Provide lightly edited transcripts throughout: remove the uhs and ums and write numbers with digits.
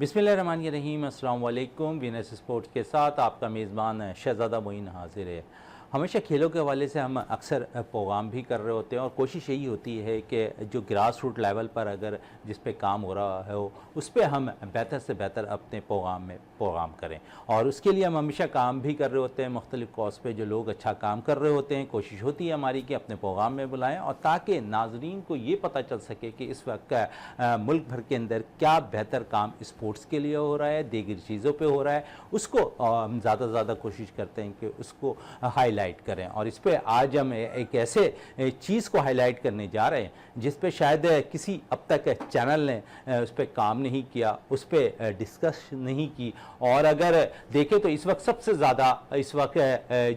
बिस्मिल्लाहिर्रहमानिर्रहीम। अस्सलाम वालेकुम। वीनस स्पोर्ट्स के साथ आपका मेज़बान शहज़ादा मोइन हाजिर है। हमेशा खेलों के हवाले से हम अक्सर प्रोग्राम भी कर रहे होते हैं और कोशिश यही होती है कि जो ग्रास रूट लेवल पर अगर जिस पे काम हो रहा है उस पर हम बेहतर से बेहतर अपने प्रोग्राम करें। और उसके लिए हम हमेशा काम भी कर रहे होते हैं मुख्तलिफ़ कॉज पे। जो लोग अच्छा काम कर रहे होते हैं, कोशिश होती है हमारी कि अपने प्रोग्राम में बुलाएँ और ताकि नाजरीन को ये पता चल सके कि इस वक्त मुल्क भर के अंदर क्या बेहतर काम स्पोर्ट्स के लिए हो रहा है, दीगर चीज़ों पे हो रहा है, उसको हम ज़्यादा से ज़्यादा कोशिश करते हैं कि उसको हाईलाइट करें। और इस पे आज हम एक ऐसे चीज़ को हाईलाइट करने जा रहे हैं जिस पे शायद किसी अब तक चैनल ने उस पर काम नहीं किया, उस पर डिस्कस नहीं की। और अगर देखें तो इस वक्त सबसे ज़्यादा इस वक्त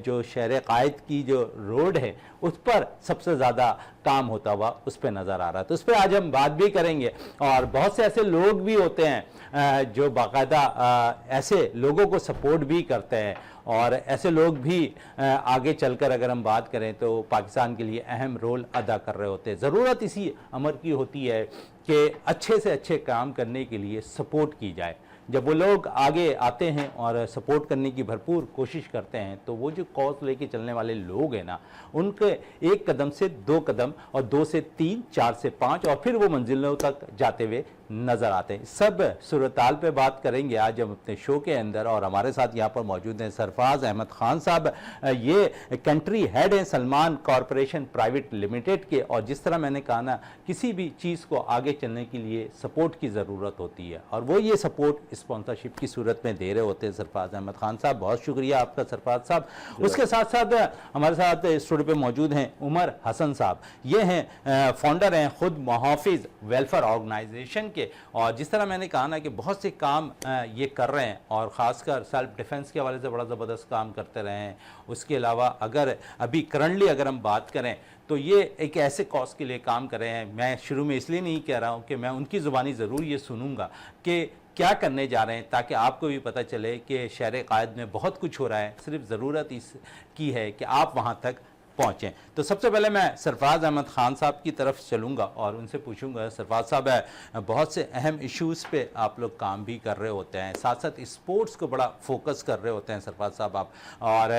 जो शहर कायद की जो रोड है उस पर सबसे ज़्यादा काम होता हुआ उस पर नज़र आ रहा है। तो उस पर आज हम बात भी करेंगे। और बहुत से ऐसे लोग भी होते हैं जो बाकायदा ऐसे लोगों को सपोर्ट भी करते हैं और ऐसे लोग भी आगे चलकर अगर हम बात करें तो पाकिस्तान के लिए अहम रोल अदा कर रहे होते हैं। ज़रूरत इसी अमर की होती है कि अच्छे से अच्छे काम करने के लिए सपोर्ट की जाए। जब वो लोग आगे आते हैं और सपोर्ट करने की भरपूर कोशिश करते हैं तो वो जो कॉज लेके चलने वाले लोग हैं ना, उनके एक कदम से दो कदम और दो से तीन, चार से पाँच और फिर वो मंजिलों तक जाते हुए नज़र आते हैं। सब सूरताल पे बात करेंगे आज हम अपने शो के अंदर। और हमारे साथ यहाँ पर मौजूद हैं सरफराज अहमद खान साहब। ये कंट्री हेड हैं सलमान कॉरपोरेशन प्राइवेट लिमिटेड के। और जिस तरह मैंने कहा ना, किसी भी चीज़ को आगे चलने के लिए सपोर्ट की ज़रूरत होती है और वो ये सपोर्ट स्पॉन्सरशिप की सूरत में दे रहे होते हैं सरफराज अहमद खान साहब। बहुत शुक्रिया आपका सरफराज साहब। उसके साथ साथ हमारे साथ स्टूडियो पे मौजूद हैं उमर हसन साहब। ये हैं फाउंडर हैं खुद मुहाफिज वेलफेयर ऑर्गेनाइजेशन के। और जिस तरह मैंने कहा ना कि बहुत से काम ये कर रहे हैं और ख़ासकर सेल्फ डिफेंस के हवाले से बड़ा ज़बरदस्त काम करते रहे हैं। उसके अलावा अगर अभी करंटली अगर हम बात करें तो ये एक ऐसे कॉज के लिए काम कर रहे हैं। मैं शुरू में इसलिए नहीं कह रहा हूँ कि मैं उनकी ज़ुबानी ज़रूर ये सुनूंगा कि क्या करने जा रहे हैं, ताकि आपको भी पता चले कि शहर कायद में बहुत कुछ हो रहा है। सिर्फ ज़रूरत इसकी है कि आप वहाँ तक पहुँचें। तो सबसे पहले मैं सरफराज अहमद ख़ान साहब की तरफ चलूँगा और उनसे पूछूंगा, सरफराज साहब बहुत से अहम इश्यूज़ पे आप लोग काम भी कर रहे होते हैं, साथ साथ स्पोर्ट्स को बड़ा फोकस कर रहे होते हैं सरफराज साहब आप। और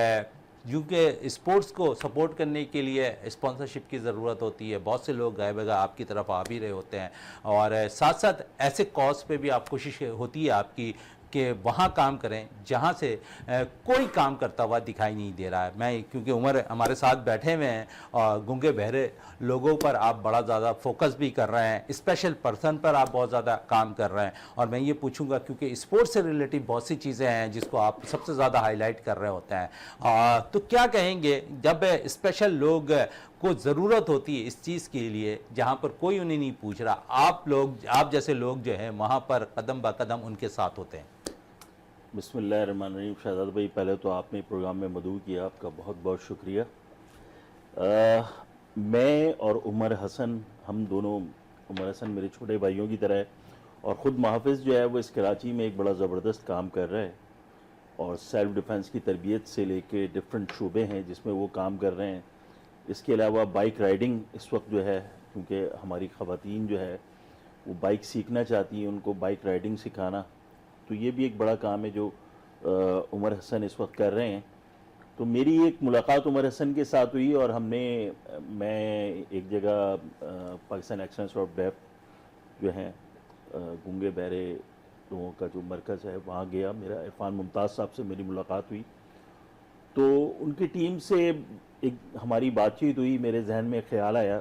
क्योंकि स्पोर्ट्स को सपोर्ट करने के लिए स्पॉन्सरशिप की ज़रूरत होती है, बहुत से लोग गए बगैर आपकी तरफ आ भी रहे होते हैं। और साथ साथ ऐसे कॉज पे भी आप कोशिश होती है आपकी कि वहाँ काम करें जहाँ से कोई काम करता हुआ दिखाई नहीं दे रहा है। मैं क्योंकि उमर हमारे साथ बैठे हुए हैं और गूंगे बहरे लोगों पर आप बड़ा ज़्यादा फोकस भी कर रहे हैं, स्पेशल पर्सन पर आप बहुत ज़्यादा काम कर रहे हैं। और मैं ये पूछूंगा क्योंकि स्पोर्ट्स से रिलेटेड बहुत सी चीज़ें हैं जिसको आप सबसे ज़्यादा हाईलाइट कर रहे होते हैं। तो क्या कहेंगे जब स्पेशल लोग को ज़रूरत होती है इस चीज़ के लिए जहाँ पर कोई उन्हें नहीं पूछ रहा, आप जैसे लोग जो हैं वहाँ पर कदम ब कदम उनके साथ होते हैं? बिस्मिल्लाहिर्रहमानिर्रहीम। शहजाद भाई, पहले तो आपने प्रोग्राम में मदऊ किया, आपका बहुत बहुत शुक्रिया। मैं और उमर हसन, हम दोनों, उमर हसन मेरे छोटे भाइयों की तरह है और ख़ुद मुहाफ़िज़ जो है वो इस कराची में एक बड़ा ज़बरदस्त काम कर रहा है और सेल्फ़ डिफेंस की तरबियत से लेके डिफरेंट शूबे हैं जिसमें वो काम कर रहे हैं। इसके अलावा बाइक राइडिंग इस वक्त जो है, क्योंकि हमारी ख़वातीन जो है वो बाइक सीखना चाहती हैं, उनको बाइक राइडिंग सिखाना, तो ये भी एक बड़ा काम है जो उमर हसन इस वक्त कर रहे हैं। तो मेरी एक मुलाकात उमर हसन के साथ हुई और मैं एक जगह पाकिस्तान एक्सलेंस ऑफ डेफ जो है गूंगे बहरे लोगों का जो मरकज़ है वहाँ गया। मेरा इरफान मुमताज़ साहब से मेरी मुलाकात हुई तो उनकी टीम से एक हमारी बातचीत हुई। मेरे जहन में ख्याल आया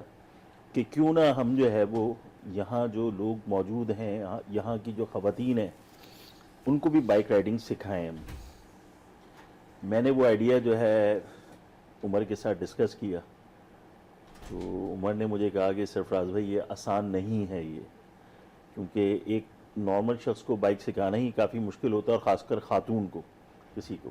कि क्यों ना हम जो है वो यहाँ जो लोग मौजूद हैं, यहाँ की जो ख़वातीन हैं, उनको भी बाइक राइडिंग सिखाएं हम। मैंने वो आइडिया जो है उमर के साथ डिस्कस किया तो उमर ने मुझे कहा कि सरफराज भाई ये आसान नहीं है ये, क्योंकि एक नॉर्मल शख्स को बाइक सिखाना ही काफ़ी मुश्किल होता है और ख़ासकर ख़ातून को, किसी को,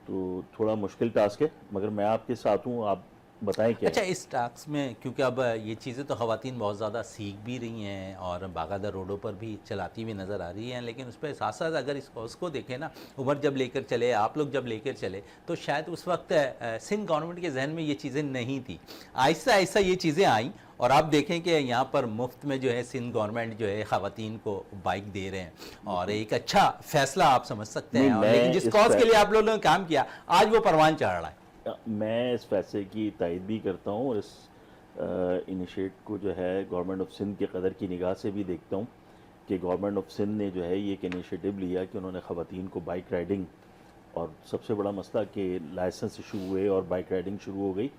तो थोड़ा मुश्किल टास्क है। मगर मैं आपके साथ हूँ, आप बताएं क्या अच्छा, है? इस टास्क में क्योंकि अब ये चीज़ें तो ख़वातीन बहुत ज़्यादा सीख भी रही हैं और बाकायदा रोडों पर भी चलाती हुई नज़र आ रही हैं, लेकिन उस पर साथ साथ अगर इस कॉज को देखें ना, उमर जब लेकर चले, आप लोग जब लेकर चले, तो शायद उस वक्त सिंध गवर्नमेंट के जहन में ये चीज़ें नहीं थी। आहिस्ता आहिस्ता ये चीज़ें आई और आप देखें कि यहाँ पर मुफ्त में जो है सिंध गवर्नमेंट जो है ख़वातीन को बाइक दे रहे हैं और एक अच्छा फ़ैसला आप समझ सकते नहीं, हैं, और लेकिन मैं जिस इस कॉज के लिए आप लोगों ने काम किया, आज वो परवान चढ़ रहा है। मैं इस फैसले की तायद भी करता हूँ और इस इनिशिएट को जो है गवर्नमेंट ऑफ सिंध के कदर की निगाह से भी देखता हूँ कि गवर्नमेंट ऑफ सिंध ने जो है ये एक इनिशिएटिव लिया कि उन्होंने ख़वातीन को बाइक राइडिंग, और सबसे बड़ा मसला कि लाइसेंस इशू हुए और बाइक राइडिंग शुरू हो गई,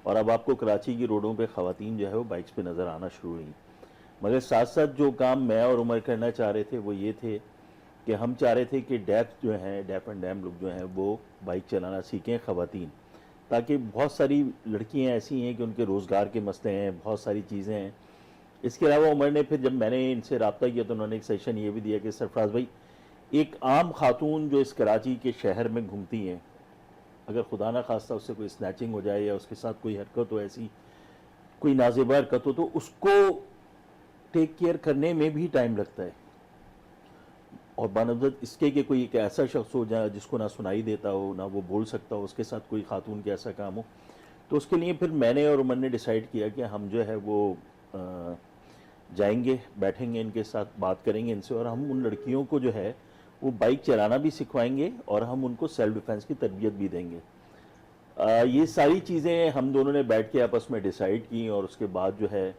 और अब आपको कराची की रोडों पे ख़वातीन जो है वो बाइक्स पे नज़र आना शुरू हुई। मगर साथ साथ जो काम मैं और उमर करना चाह रहे थे वो ये थे कि हम चाह रहे थे कि डेफ एंड डैम लोग जो हैं वो बाइक चलाना सीखें ख़वातीन, ताकि बहुत सारी लड़कियां ऐसी हैं कि उनके रोज़गार के मसले हैं, बहुत सारी चीज़ें हैं। इसके अलावा उमर ने फिर, जब मैंने इनसे रब्ता किया तो उन्होंने एक सेशन ये भी दिया कि सरफराज भाई, एक आम खातून जो इस कराची के शहर में घूमती हैं, अगर खुदा ना खास्ता उससे कोई स्नैचिंग हो जाए या उसके साथ कोई हरकत हो, ऐसी कोई नाजेबा हरकत हो, तो उसको टेक केयर करने में भी टाइम लगता है। और बनस्बत इसके कि कोई एक ऐसा शख्स हो जाए जिसको ना सुनाई देता हो, ना वो बोल सकता हो, उसके साथ कोई खातून के ऐसा काम हो, तो उसके लिए फिर मैंने और उमर ने डिसाइड किया कि हम जो है वो जाएंगे, बैठेंगे इनके साथ, बात करेंगे इनसे, और हम उन लड़कियों को जो है वो बाइक चलाना भी सिखवाएंगे और हम उनको सेल्फ डिफेंस की तरबियत भी देंगे। ये सारी चीज़ें हम दोनों ने बैठ के आपस में डिसाइड की, और उसके बाद जो है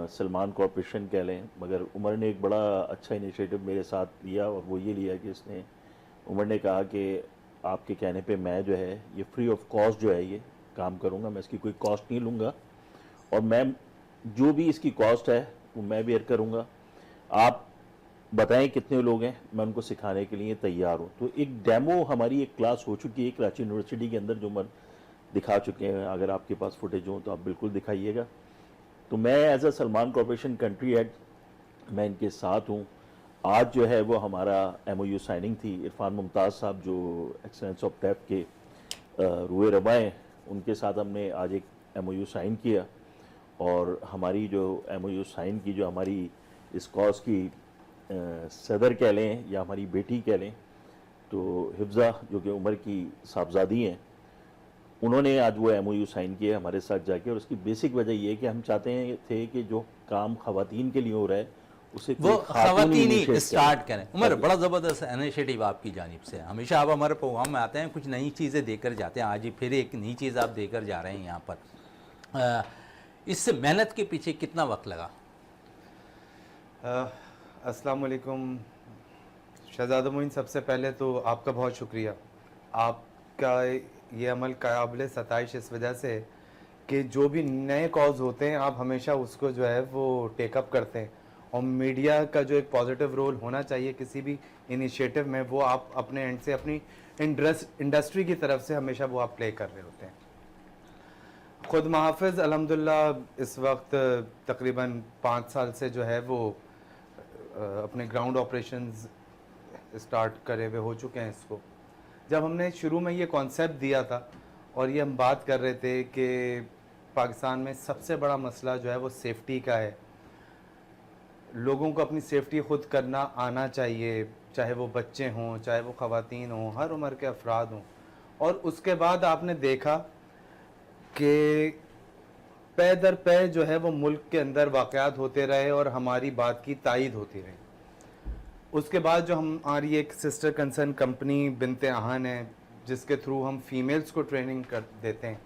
सलमान कॉरपोरेशन कह लें, मगर उमर ने एक बड़ा अच्छा इनिशिएटिव मेरे साथ लिया, और वो ये लिया कि इसने, उमर ने कहा कि आपके कहने पे मैं जो है ये फ्री ऑफ कॉस्ट जो है ये काम करूँगा, मैं इसकी कोई कॉस्ट नहीं लूँगा, और मैं जो भी इसकी कॉस्ट है वो मैं बेयर करूँगा। आप बताएं कितने लोग हैं, मैं उनको सिखाने के लिए तैयार हूँ। तो एक डेमो हमारी एक क्लास हो चुकी है कराची यूनिवर्सिटी के अंदर, जो उमर दिखा चुके हैं। अगर आपके पास फुटेज हो तो आप बिल्कुल दिखाइएगा। तो मैं as a Salman corporation country head मैं इनके साथ हूँ। आज जो है वो हमारा MOU साइनिंग थी। इरफान मुमताज़ साहब जो एक्सेलेंस ऑफ डेफ के रूए रबा हैं, उनके साथ हमने आज एक MOU साइन किया, और हमारी जो MOU साइन की, जो हमारी इस कॉज की सदर कह लें या हमारी बेटी कह लें, तो हिफ्ज़ा जो कि उमर की साहबजादी हैं, उन्होंने आज वो MOU साइन किया हमारे साथ जाके। और उसकी बेसिक वजह ये है कि हम चाहते थे कि जो काम ख़वातीन के लिए हो रहा है उसे वो ख़वातीन ही इनिशिएट स्टार्ट करें। उमर, बड़ा ज़बरदस्त इनिशिएटिव आपकी जानिब से। हमेशा आप हमारे प्रोग्राम में आते हैं, कुछ नई चीज़ें देकर जाते हैं। आज फिर एक नई चीज़ आप देकर जा रहे हैं यहाँ पर। इस मेहनत के पीछे कितना वक्त लगा? अस्सलाम वालेकुम शहज़ादा मोइन, सबसे पहले तो आपका बहुत शुक्रिया। आपका ये अमल काबिल सताइश इस वजह से कि जो भी नए कॉज होते हैं आप हमेशा उसको जो है वो टेकअप करते हैं, और मीडिया का जो एक पॉजिटिव रोल होना चाहिए किसी भी इनिशिएटिव में, वो आप अपने एंड से, अपनी इंडस्ट्री की तरफ से हमेशा वो आप प्ले कर रहे होते हैं। खुद महाफिज अल्हम्दुलिल्लाह इस वक्त तकरीबन 5 साल से जो है वो अपने ग्राउंड ऑपरेशंस स्टार्ट करे हुए हो चुके हैं। इसको जब हमने शुरू में ये कॉन्सेप्ट दिया था और ये हम बात कर रहे थे कि पाकिस्तान में सबसे बड़ा मसला जो है वो सेफ्टी का है, लोगों को अपनी सेफ्टी खुद करना आना चाहिए, चाहे वो बच्चे हों, चाहे वो ख़वातीन हों, हर उम्र के अफराद हों। और उसके बाद आपने देखा कि पे दर पे जो है वो मुल्क के अंदर वाक़यात होते रहे और हमारी बात की तायद होती रही। उसके बाद जो हमारी एक सिस्टर कंसर्न कंपनी बिनते आहन है, जिसके थ्रू हम फीमेल्स को ट्रेनिंग कर देते हैं,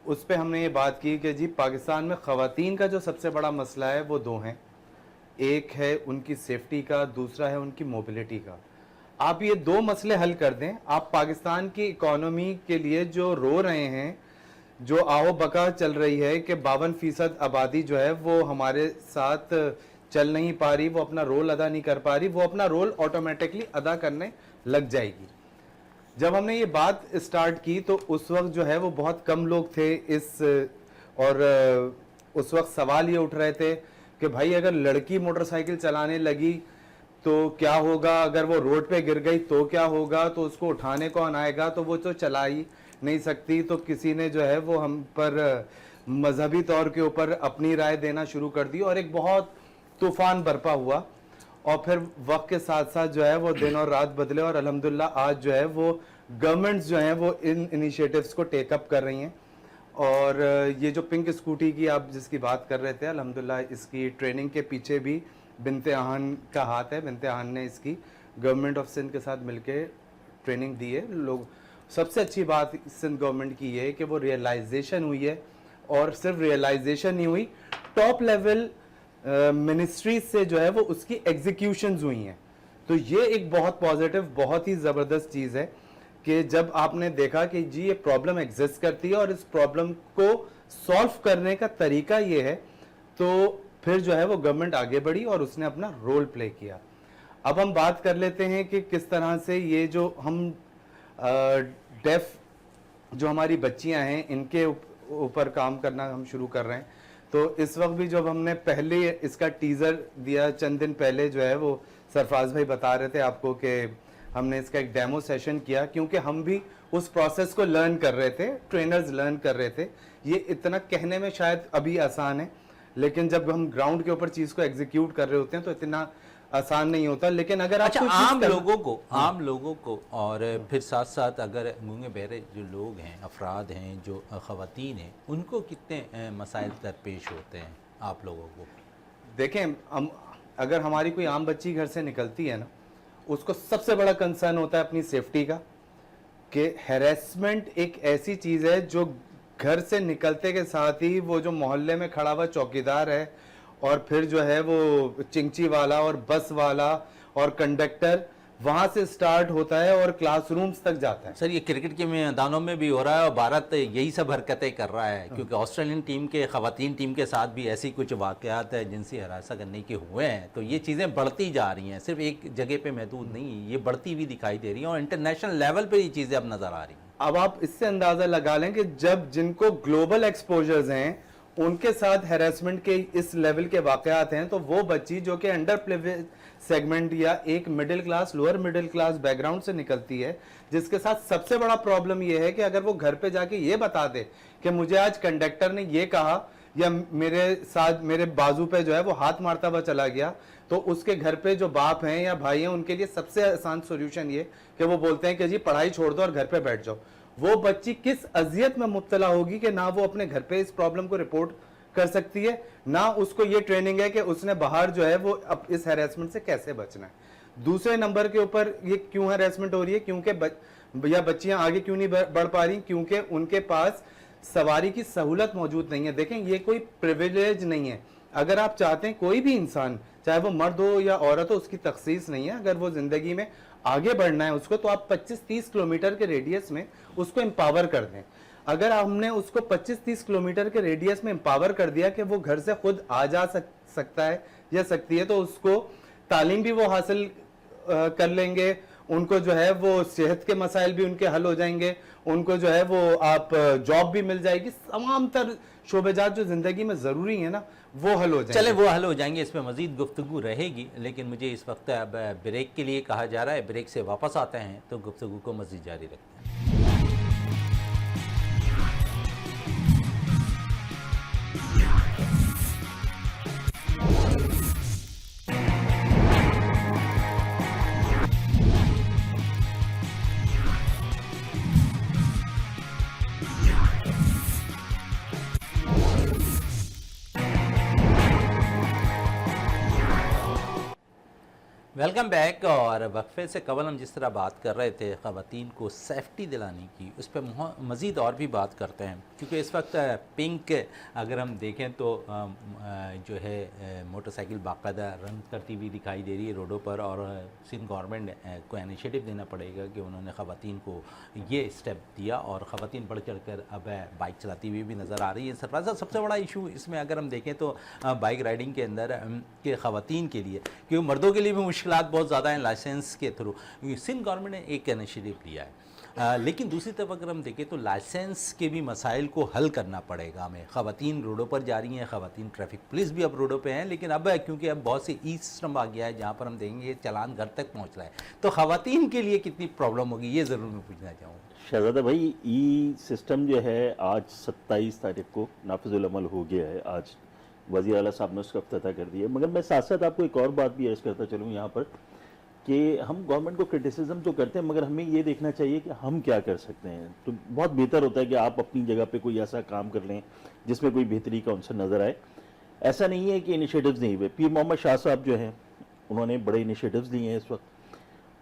उस पर हमने ये बात की कि जी पाकिस्तान में ख़वातीन का जो सबसे बड़ा मसला है वो दो हैं। एक है उनकी सेफ्टी का, दूसरा है उनकी मोबिलिटी का। आप ये दो मसले हल कर दें, आप पाकिस्तान की इकॉनमी के लिए जो रो रहे हैं, जो आओ बका चल रही है कि 52% आबादी जो है वो हमारे साथ चल नहीं पा रही, वो अपना रोल अदा नहीं कर पा रही, वो अपना रोल ऑटोमेटिकली अदा करने लग जाएगी। जब हमने ये बात स्टार्ट की तो उस वक्त जो है वो बहुत कम लोग थे और उस वक्त सवाल ये उठ रहे थे कि भाई अगर लड़की मोटरसाइकिल चलाने लगी तो क्या होगा, अगर वो रोड पे गिर गई तो क्या होगा, तो उसको उठाने कौन आएगा, तो वो तो चलाई नहीं सकती, तो किसी ने जो है वो हम पर मजहबी तौर के ऊपर अपनी राय देना शुरू कर दी और एक बहुत तूफान बरपा हुआ। और फिर वक्त के साथ साथ जो है वो दिन और रात बदले और अल्हम्दुलिल्लाह आज जो है वो गवर्नमेंट्स जो हैं वो इन इनिशिएटिव्स को टेकअप कर रही हैं। और ये जो पिंक स्कूटी की आप जिसकी बात कर रहे थे, अल्हम्दुलिल्लाह इसकी ट्रेनिंग के पीछे भी बिनते आहन का हाथ है। बिनते आहन ने इसकी गवर्नमेंट ऑफ सिंध के साथ मिलके ट्रेनिंग दी है। लोग सबसे अच्छी बात सिंध गवर्नमेंट की ये है कि वो रियलाइजेशन हुई है, और सिर्फ रियलाइजेशन नहीं हुई, टॉप लेवल मिनिस्ट्री से जो है वो उसकी एग्जीक्यूशंस हुई हैं। तो ये एक बहुत पॉजिटिव, बहुत ही ज़बरदस्त चीज़ है कि जब आपने देखा कि जी ये प्रॉब्लम एग्जिस्ट करती है और इस प्रॉब्लम को सॉल्व करने का तरीका ये है, तो फिर जो है वो गवर्नमेंट आगे बढ़ी और उसने अपना रोल प्ले किया। अब हम बात कर लेते हैं कि किस तरह से ये जो हम डेफ जो हमारी बच्चियां हैं इनके ऊपर काम करना हम शुरू कर रहे हैं। तो इस वक्त भी जब हमने पहले इसका टीजर दिया चंद दिन पहले, जो है वो सरफराज भाई बता रहे थे आपको कि हमने इसका एक डेमो सेशन किया, क्योंकि हम भी उस प्रोसेस को लर्न कर रहे थे, ट्रेनर्स लर्न कर रहे थे। ये इतना कहने में शायद अभी आसान है, लेकिन जब हम ग्राउंड के ऊपर चीज को एग्जीक्यूट कर रहे होते हैं तो इतना आसान नहीं होता। लेकिन अगर आप अच्छा, आम लोगों को और फिर साथ साथ अगर गूंगे बहरे जो लोग हैं, अफराद हैं, जो ख़वातीन हैं, उनको कितने मसाइल दरपेश होते हैं आप लोगों को? देखें, अगर हमारी कोई आम बच्ची घर से निकलती है ना, उसको सबसे बड़ा कंसर्न होता है अपनी सेफ्टी का, कि हैरेसमेंट एक ऐसी चीज़ है जो घर से निकलते के साथ ही वो जो मोहल्ले में खड़ा हुआ चौकीदार है और फिर जो है वो चिंची वाला और बस वाला और कंडक्टर, वहां से स्टार्ट होता है और क्लासरूम्स तक जाता है। सर, ये क्रिकेट के मैदानों में भी हो रहा है और भारत यही सब हरकतें कर रहा है, क्योंकि ऑस्ट्रेलियन टीम के ख़वातीन टीम के साथ भी ऐसी कुछ वाक़यात है जिनसे हरासा करने के हुए हैं। तो ये चीज़ें बढ़ती जा रही हैं, सिर्फ एक जगह पे महदूद नहीं, ये बढ़ती हुई दिखाई दे रही है और इंटरनेशनल लेवल पर ये चीज़ें अब नज़र आ रही हैं। अब आप इससे अंदाज़ा लगा लें कि जब जिनको ग्लोबल एक्सपोजर्स हैं उनके साथ हैरेसमेंट के इस लेवल के वाकयात हैं, तो वो बच्ची जो कि अंडर प्रिविलेज सेगमेंट या एक middle class, lower middle class background से निकलती है, जिसके साथ सबसे बड़ा प्रॉब्लम ये है कि अगर वो घर पे जाके ये बता दे कि मुझे आज कंडक्टर ने ये कहा या मेरे साथ मेरे बाजू पे जो है वो हाथ मारता हुआ चला गया, तो उसके घर पे जो बाप हैं या भाई हैं उनके लिए सबसे आसान सोल्यूशन ये कि वो बोलते हैं कि जी पढ़ाई छोड़ दो और घर पे बैठ जाओ। वो बच्ची किस अजियत में मुब्तला होगी कि ना वो अपने घर पे इस प्रॉब्लम को रिपोर्ट कर सकती है, ना उसको ये ट्रेनिंग है कि उसने बाहर जो है वो अब इस हैरेसमेंट से कैसे बचना है। दूसरे नंबर के ऊपर ये क्यों हैरेसमेंट हो रही है, क्योंकि बच्चियां आगे क्यों नहीं बढ़ पा रही, क्योंकि उनके पास सवारी की सहूलत मौजूद नहीं है। देखें, ये कोई प्रिविलेज नहीं है। अगर आप चाहते हैं कोई भी इंसान, चाहे वो मर्द हो या औरत हो, उसकी तखसीस नहीं है, अगर वो जिंदगी में आगे बढ़ना है उसको, तो आप 25-30 किलोमीटर के रेडियस में उसको एम्पावर कर दें। अगर हमने उसको 25-30 किलोमीटर के रेडियस में एम्पावर कर दिया कि वो घर से खुद आ जा सकता है या सकती है, तो उसको तालीम भी वो हासिल कर लेंगे, उनको जो है वो सेहत के मसाइल भी उनके हल हो जाएंगे, उनको जो है वो आप जॉब भी मिल जाएगी, तमाम तर शोबेजात जो जिंदगी में ज़रूरी है ना वो हल हो जाएंगे। चले वो हल हो जाएंगे, इस पर मज़ीद गुफ्तगू रहेगी, लेकिन मुझे इस वक्त अब ब्रेक के लिए कहा जा रहा है। ब्रेक से वापस आते हैं तो गुफ्तगू को मज़ीद जारी रखते हैं। Welcome back. और वक्फे से कबल हम जिस तरह बात कर रहे थे ख़वातीन को सेफ्टी दिलाने की, उस पर मज़ीद और भी बात करते हैं, क्योंकि इस वक्त पिंक अगर हम देखें तो जो है मोटरसाइकिल बाकायदा रन करती हुई दिखाई दे रही है रोडों पर, और सिंध गवर्नमेंट को इनिशिएटिव देना पड़ेगा कि उन्होंने ख़वातीन को ये स्टेप दिया और ख़वातीन बढ़ चढ़ कर अब बाइक चलाती हुई भी नज़र आ रही है। सरफराज, सबसे बड़ा इशू इसमें अगर हम देखें तो बाइक राइडिंग के अंदर के ख़वातीन के लिए, क्योंकि मर्दों के लिए भी मुश्किलात बहुत ज़्यादा हैं लाइसेंस के थ्रू, सिंध गवर्नमेंट ने एक इनिशिएटिव लिया है लेकिन दूसरी तरफ अगर हम देखें तो लाइसेंस के भी मसाइल को हल करना पड़ेगा हमें। ख़वातीन रोडों पर जा रही हैं, ख़वातीन ट्रैफिक पुलिस भी अब रोडों पे हैं, लेकिन अब क्योंकि अब बहुत से ई सिस्टम आ गया है जहाँ पर हम देखेंगे चालान घर तक पहुँच रहा है, तो ख़वातीन के लिए कितनी प्रॉब्लम होगी, ये ज़रूर मैं पूछना चाहूँगा। शहजादा भाई, ई सिस्टम जो है आज 27 तारीख को नाफिजुल अमल हो गया है। आज वज़ीर आला साहब ने उसका इफ्तिताह कर दिया। मगर मैं साथ साथ आपको एक और बात भी अर्ज़ करता चलूँ यहाँ पर कि हम गवर्नमेंट को क्रिटिसिज्म तो करते हैं, मगर हमें ये देखना चाहिए कि हम क्या कर सकते हैं। तो बहुत बेहतर होता है कि आप अपनी जगह पे कोई ऐसा काम कर लें जिसमें कोई बेहतरी का अवसर नज़र आए। ऐसा नहीं है कि इनिशिएटिव्स नहीं हुए। पीर मोहम्मद शाह साहब जो हैं उन्होंने बड़े इनिशिएटिव्स लिए हैं इस वक्त,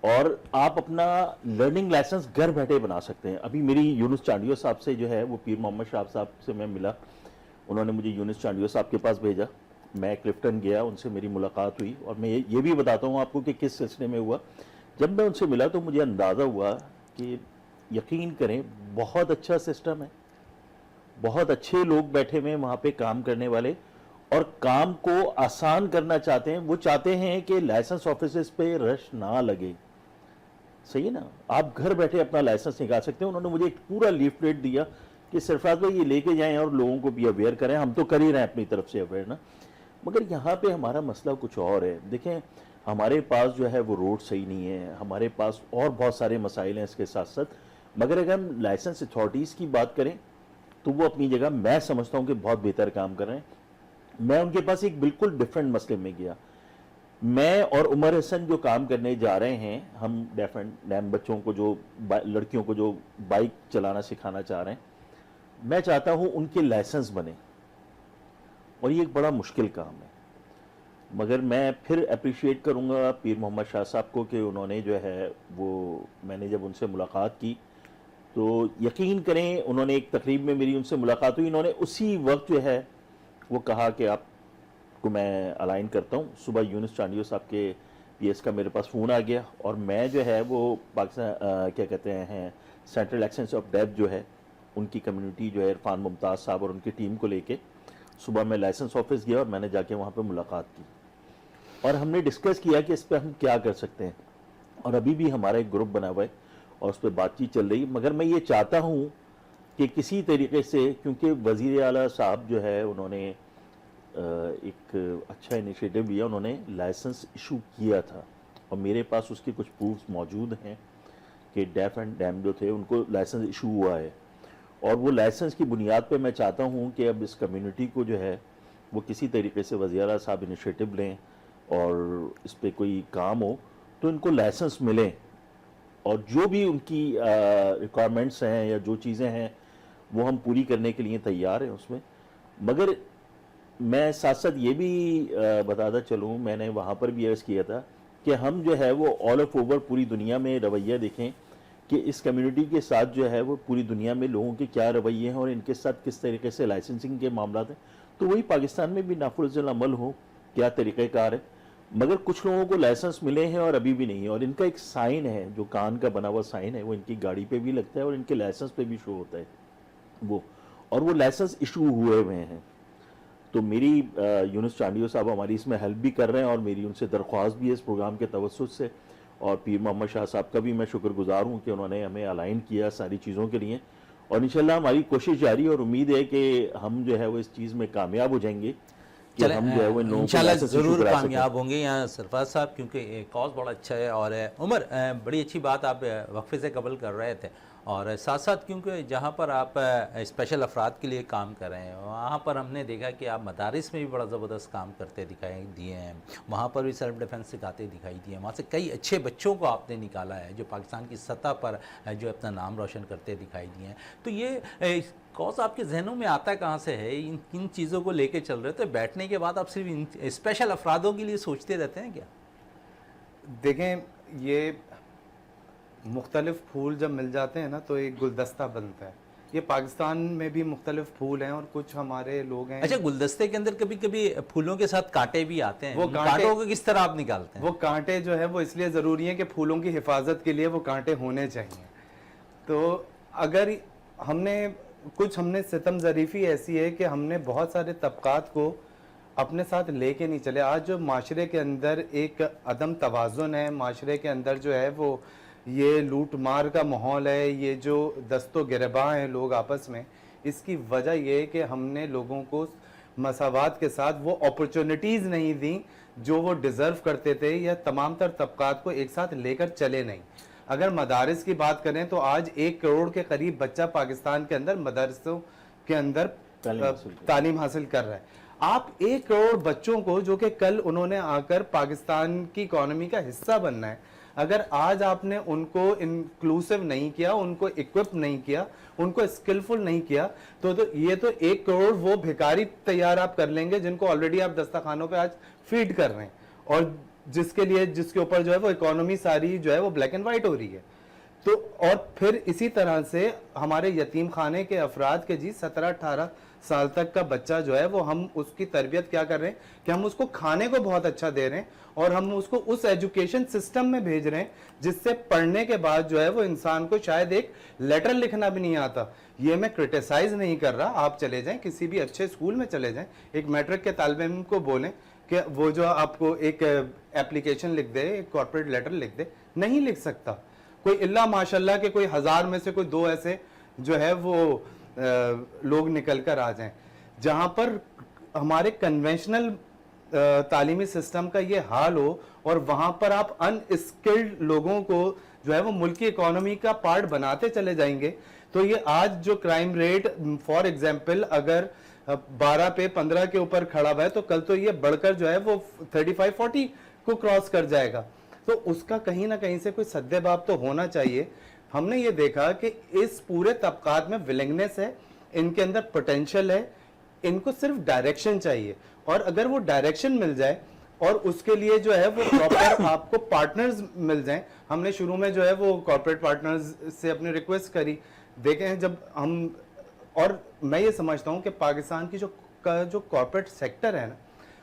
और आप अपना लर्निंग लाइसेंस घर बैठे बना सकते हैं। अभी मेरी यूनुस चांडियो साहब से जो है वो पीर मोहम्मद शाह साहब से मैं मिला, उन्होंने मुझे यूनुस चांडियो साहब के पास भेजा, मैं क्लिफ्टन गया, उनसे मेरी मुलाकात हुई। और मैं ये भी बताता हूँ आपको कि किस सिलसिले में हुआ। जब मैं उनसे मिला तो मुझे अंदाज़ा हुआ कि यकीन करें बहुत अच्छा सिस्टम है, बहुत अच्छे लोग बैठे हुए हैं वहाँ पे काम करने वाले, और काम को आसान करना चाहते हैं। वो चाहते हैं कि लाइसेंस ऑफिस पे रश ना लगे। सही है ना, आप घर बैठे अपना लाइसेंस निकाल सकते हैं। उन्होंने मुझे एक पूरा लीफलेट दिया कि सरफराज भाई ये लेके जाएं और लोगों को भी अवेयर करें। हम तो कर ही रहे हैं अपनी तरफ से अवेयर ना, मगर यहाँ पे हमारा मसला कुछ और है। देखें, हमारे पास जो है वो रोड सही नहीं है, हमारे पास और बहुत सारे मसाइल हैं इसके साथ साथ। मगर अगर हम लाइसेंस अथॉरिटीज़ की बात करें तो वो अपनी जगह मैं समझता हूँ कि बहुत बेहतर काम कर रहे हैं। मैं उनके पास एक बिल्कुल डिफरेंट मसले में गया। मैं और उमर हसन जो काम करने जा रहे हैं, हम डेफ एंड डैम बच्चों को, जो लड़कियों को जो बाइक चलाना सिखाना चाह रहे हैं, मैं चाहता हूं उनके लाइसेंस बने, और ये एक बड़ा मुश्किल काम है। मगर मैं फिर अप्रिशिएट करूंगा पीर मोहम्मद शाह साहब को कि उन्होंने जो है वो, मैंने जब उनसे मुलाकात की तो यकीन करें उन्होंने एक तकरीब में मेरी उनसे मुलाकात हुई, इन्होंने उसी वक्त जो है वो कहा कि आपको मैं अलाइन करता हूँ। सुबह यूनुस चांडियो साहब के पीएस का मेरे पास फ़ोन आ गया, और मैं जो है वो पाकिस्तान क्या कहते हैं सेंट्रल एक्सेंस ऑफ डेप जो है उनकी कम्युनिटी जो है इरफान मुमताज़ साहब और उनकी टीम को लेके सुबह मैं लाइसेंस ऑफिस गया, और मैंने जाके वहाँ पे मुलाकात की, और हमने डिस्कस किया कि इस पर हम क्या कर सकते हैं। और अभी भी हमारा एक ग्रुप बना हुआ है और उस पर बातचीत चल रही। मगर मैं ये चाहता हूँ कि किसी तरीके से, क्योंकि वज़ीर आला साहब जो है उन्होंने एक अच्छा इनिशिएटिव लिया, उन्होंने लाइसेंस इशू किया था, और मेरे पास उसके कुछ प्रूफ्स मौजूद हैं कि डेफ एंड डैम जो थे उनको लाइसेंस इशू हुआ है। और वो लाइसेंस की बुनियाद पे मैं चाहता हूँ कि अब इस कम्युनिटी को जो है वो किसी तरीके से वज़ीर आला साहब इनिशिएटिव लें और इस पर कोई काम हो तो इनको लाइसेंस मिलें, और जो भी उनकी रिक्वायरमेंट्स हैं या जो चीज़ें हैं वो हम पूरी करने के लिए तैयार हैं उसमें। मगर मैं साथ साथ ये भी बताता चलूँ, मैंने वहाँ पर भी अर्ज़ किया था कि हम जो है वो ऑल ऑफ ओवर पूरी दुनिया में रवैया देखें कि इस कम्युनिटी के साथ जो है वो पूरी दुनिया में लोगों के क्या रवैये हैं और इनके साथ किस तरीके से लाइसेंसिंग के मामला हैं। तो वही पाकिस्तान में भी नाफुज़ुल अमल हो, क्या तरीक़ाकार है। मगर कुछ लोगों को लाइसेंस मिले हैं और अभी भी नहीं है, और इनका एक साइन है जो कान का बना हुआ साइन है, वो इनकी गाड़ी पे भी लगता है और इनके लाइसेंस पे भी शो होता है वो, और वो लाइसेंस इशू हुए हुए हैं। तो मेरी यूनुस चांडियो साहब हमारी इसमें हेल्प भी कर रहे हैं, और मेरी उनसे दरख्वास्त भी है इस प्रोग्राम के तवस्सुत से, और पीर मोहम्मद शाह साहब का भी मैं शुक्रगुजार हूँ कि उन्होंने हमें अलाइन किया सारी चीज़ों के लिए। और इंशाल्लाह हमारी कोशिश जारी, और उम्मीद है कि हम जो है वो इस चीज़ में कामयाब हो जाएंगे कि हम जो है वो इंशाल्लाह ज़रूर कामयाब होंगे यहाँ सरफराज साहब, क्योंकि कॉज बड़ा अच्छा है। और उमर, बड़ी अच्छी बात आप वक्फे से कबल कर रहे थे, और साथ साथ क्योंकि जहाँ पर आप स्पेशल अफराद के लिए काम कर रहे हैं वहाँ पर हमने देखा कि आप मदारिस में भी बड़ा ज़बरदस्त काम करते दिखाई दिए हैं, वहाँ पर भी सेल्फ डिफेंस सिखाते दिखाई दिए हैं, वहाँ से कई अच्छे बच्चों को आपने निकाला है जो पाकिस्तान की सतह पर जो अपना नाम रोशन करते दिखाई दिए हैं। तो ये कॉज आपके जहनों में आता कहाँ से है? इन चीज़ों को लेके चल रहे थे, बैठने के बाद आप सिर्फ इन स्पेशल अफरादों के लिए सोचते रहते हैं क्या? देखें, ये मुख्तलिफ फूल जब मिल जाते हैं ना तो एक गुलदस्ता बनता है। ये पाकिस्तान में भी मुख्तलिफ फूल हैं, और कुछ हमारे लोग हैं। अच्छा, गुलदस्ते के अंदर कभी कभी फूलों के साथ कांटे भी आते हैं, वो कांटों को किस तरह आप निकालते हैं? वो कांटे जो है वो इसलिए ज़रूरी है कि फूलों की हिफाजत के लिए वो कांटे होने चाहिए। तो अगर हमने सितम ज़रीफ़ी ऐसी है कि हमने बहुत सारे तबक़ात को अपने साथ लेके नहीं चले। आज जो माशरे के अंदर एक अदम तवाज़ुन है, माशरे के अंदर जो है वो ये लूट मार का माहौल है, ये जो दस्तो गिरबा हैं लोग आपस में, इसकी वजह ये है कि हमने लोगों को मसावात के साथ वो अपॉर्चुनिटीज़ नहीं दी जो वो डिज़र्व करते थे, या तमाम तर तबकात को एक साथ लेकर चले नहीं। अगर मदारिस की बात करें तो आज 1 करोड़ के करीब बच्चा पाकिस्तान के अंदर मदरसों के अंदर तालीम हासिल कर रहा है। आप 1 करोड़ बच्चों को, जो कि कल उन्होंने आकर पाकिस्तान की इकोनॉमी का हिस्सा बनना है, अगर आज आपने उनको इंक्लूसिव नहीं किया, उनको इक्विप नहीं किया, उनको स्किलफुल नहीं किया, तो ये तो 1 करोड़ वो भिखारी तैयार आप कर लेंगे जिनको ऑलरेडी आप दस्तरखानों पे आज फीड कर रहे हैं, और जिसके ऊपर जो है वो इकोनॉमी सारी जो है वो ब्लैक एंड वाइट हो रही है। तो और फिर इसी तरह से हमारे यतीम खाने के अफराद के जी 17-18 साल तक का बच्चा जो है वो हम उसकी तरबियत क्या कर रहे हैं कि हम उसको खाने को बहुत अच्छा दे रहे हैं, और हम उसको उस एजुकेशन सिस्टम में भेज रहे हैं जिससे पढ़ने के बाद जो है वो इंसान को शायद एक लेटर लिखना भी नहीं आता। ये मैं क्रिटिसाइज नहीं कर रहा, आप चले जाएं किसी भी अच्छे स्कूल में चले जाएं, एक मैट्रिक के तालिब इल्म को बोलें कि वो जो आपको एक एप्लीकेशन लिख दे, एक कॉर्पोरेट लेटर लिख दे, नहीं लिख सकता कोई, इल्ला माशाल्लाह के कोई 1000 में से कोई 2 ऐसे जो है वो लोग निकल कर आ जाएं। जहां पर हमारे कन्वेंशनल तालीमी सिस्टम का ये हाल हो और वहां पर आप अनस्किल्ड लोगों को जो है वो मुल्क की इकोनॉमी का पार्ट बनाते चले जाएंगे, तो ये आज जो क्राइम रेट फॉर एग्जांपल अगर 12 पे 15 के ऊपर खड़ा हुआ है, तो कल तो ये बढ़कर जो है वो 35-40 को क्रॉस कर जाएगा। तो उसका कहीं ना कहीं से कोई सद्देबाब तो होना चाहिए। हमने ये देखा कि इस पूरे तबकात में विलिंगनेस है, इनके अंदर पोटेंशियल है, इनको सिर्फ डायरेक्शन चाहिए, और अगर वो डायरेक्शन मिल जाए और उसके लिए जो है वो प्रॉपर आपको पार्टनर्स मिल जाएं। हमने शुरू में जो है वो कॉर्पोरेट पार्टनर्स से अपनी रिक्वेस्ट करी, देखे हैं जब हम, और मैं ये समझता हूँ कि पाकिस्तान की जो कॉर्पोरेट सेक्टर है ना,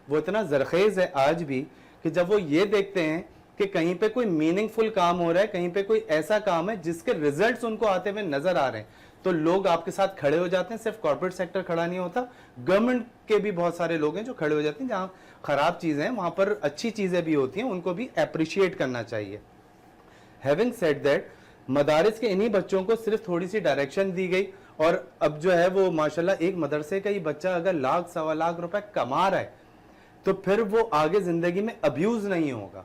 वो इतना जरखेज है आज भी कि जब वो ये देखते हैं कि कहीं पे कोई मीनिंगफुल काम हो रहा है, कहीं पे कोई ऐसा काम है जिसके रिजल्ट्स उनको आते हुए नजर आ रहे हैं, तो लोग आपके साथ खड़े हो जाते हैं। सिर्फ कॉर्पोरेट सेक्टर खड़ा नहीं होता, गवर्नमेंट के भी बहुत सारे लोग हैं जो खड़े हो जाते हैं। जहां खराब चीजें हैं वहां पर अच्छी चीजें भी होती हैं, उनको भी अप्रिशिएट करना चाहिए। हैविंग सेड दैट, मदारिस के इन्हीं बच्चों को सिर्फ थोड़ी सी डायरेक्शन दी गई, और अब जो है वो माशाल्लाह एक मदरसे का ही बच्चा अगर 1-1.25 लाख रुपए कमा रहा है, तो फिर वो आगे जिंदगी में अब्यूज नहीं होगा।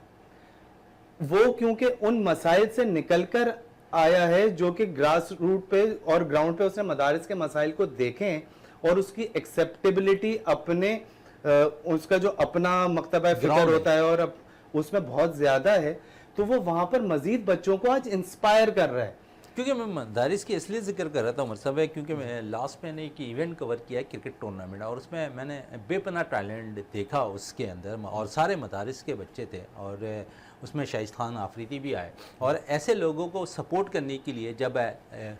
वो क्योंकि उन मसाइल से निकलकर आया है जो कि ग्रास रूट पे और ग्राउंड पे उसने मदारिस के मसाइल को देखें, और उसकी एक्सेप्टेबिलिटी अपने उसका जो अपना मकतबा फिक्र होता है और उसमें बहुत ज्यादा है, तो वो वहां पर मजीद बच्चों को आज इंस्पायर कर रहा है। क्योंकि मैं मदारिस की इसलिए जिक्र कर रहा था उमर साहब, क्योंकि मैं लास्ट मैंने एक इवेंट कवर किया है क्रिकेट टूर्नामेंट, और उसमें मैंने बेपनाह टैलेंट देखा उसके अंदर, और सारे मदारिस के बच्चे थे, और उसमें शाहिद खान आफरीदी भी आए। और ऐसे लोगों को सपोर्ट करने के लिए जब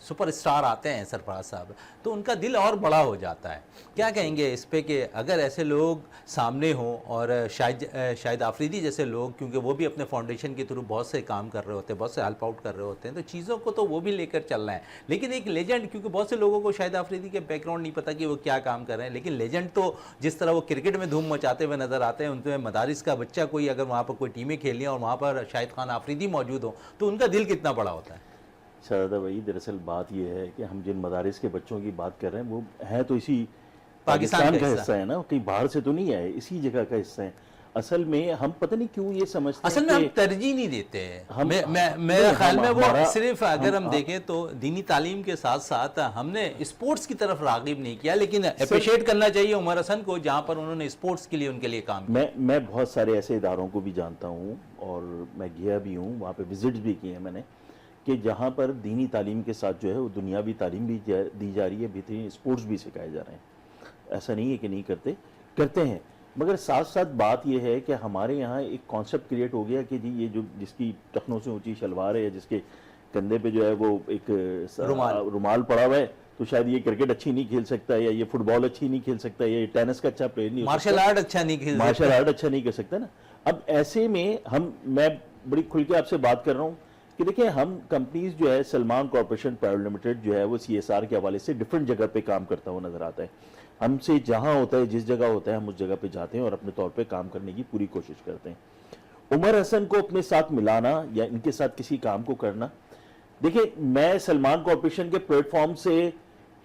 सुपरस्टार आते हैं सरफराज साहब, तो उनका दिल और बड़ा हो जाता है। क्या कहेंगे इस पे कि अगर ऐसे लोग सामने हों, और शाहिद आफरीदी जैसे लोग, क्योंकि वो भी अपने फाउंडेशन के थ्रू बहुत से काम कर रहे होते हैं, बहुत से हेल्प आउट कर रहे होते हैं, तो चीज़ों को तो वो भी लेकर चलना है। लेकिन एक लेजेंड, क्योंकि बहुत से लोगों को शाहिद आफरीदी के बैकग्राउंड नहीं पता कि वो क्या काम कर रहे हैं, लेकिन लेजेंड तो जिस तरह वो क्रिकेट में धूम मचाते हुए नजर आते हैं, उनमें मदारिस का बच्चा कोई अगर वहाँ पर कोई टीमें खेल रही और वहाँ पर शाहिद खान आफरीदी मौजूद हो, तो उनका दिल कितना बड़ा होता है। शाहजादा भाई, दरअसल बात यह है कि हम जिन मदारिस के बच्चों की बात कर रहे हैं वो है तो इसी पाकिस्तान का हिस्सा है ना, कहीं बाहर से तो नहीं आए, इसी जगह का हिस्सा है। असल में हम पता नहीं क्यों ये समझते हैं, असल में हम तरजीह नहीं देते हैं। मेरे ख्याल में वो सिर्फ अगर हम देखें तो दीनी तालीम के साथ साथ हमने स्पोर्ट्स की तरफ रागिब नहीं किया, लेकिन अप्रिशिएट करना चाहिए उमर हसन को जहां पर उन्होंने स्पोर्ट्स के लिए उनके लिए काम किया। मैं बहुत सारे ऐसे इदारों को भी जानता हूँ, और मैं गया भी हूँ, वहाँ पे विजिट्स भी किए हैं मैंने, कि जहाँ पर दीनी तालीम के साथ जो है वो दुनियावी तालीम भी दी जा रही है, बेहतरीन स्पोर्ट्स भी सिखाए जा रहे हैं। ऐसा नहीं है कि नहीं करते हैं, मगर साथ साथ बात यह है कि हमारे यहाँ एक कॉन्सेप्ट क्रिएट हो गया कि जी ये जो जिसकी टखनों से ऊंची शलवार है, या जिसके कंधे पे जो है वो एक रुमाल पड़ा हुआ है, तो शायद ये क्रिकेट अच्छी नहीं खेल सकता, या ये फुटबॉल अच्छी नहीं खेल सकता, या ये टेनिस का अच्छा प्लेयर नहीं, मार्शल आर्ट अच्छा नहीं कर सकता ना। अब ऐसे में मैं बड़ी खुल के आपसे बात कर रहा हूँ कि देखिए, हम कंपनीज जो है, सलमान कॉर्पोरेशन प्राइवेट लिमिटेड जो है वो CSR के हवाले से डिफरेंट जगह पे काम करता हुआ नजर आता है। हमसे जहां होता है, जिस जगह होता है, हम उस जगह पे जाते हैं और अपने तौर पे काम करने की पूरी कोशिश करते हैं। उमर हसन को अपने साथ मिलाना या इनके साथ किसी काम को करना, देखिए मैं सलमान कॉर्पोरेशन के प्लेटफॉर्म से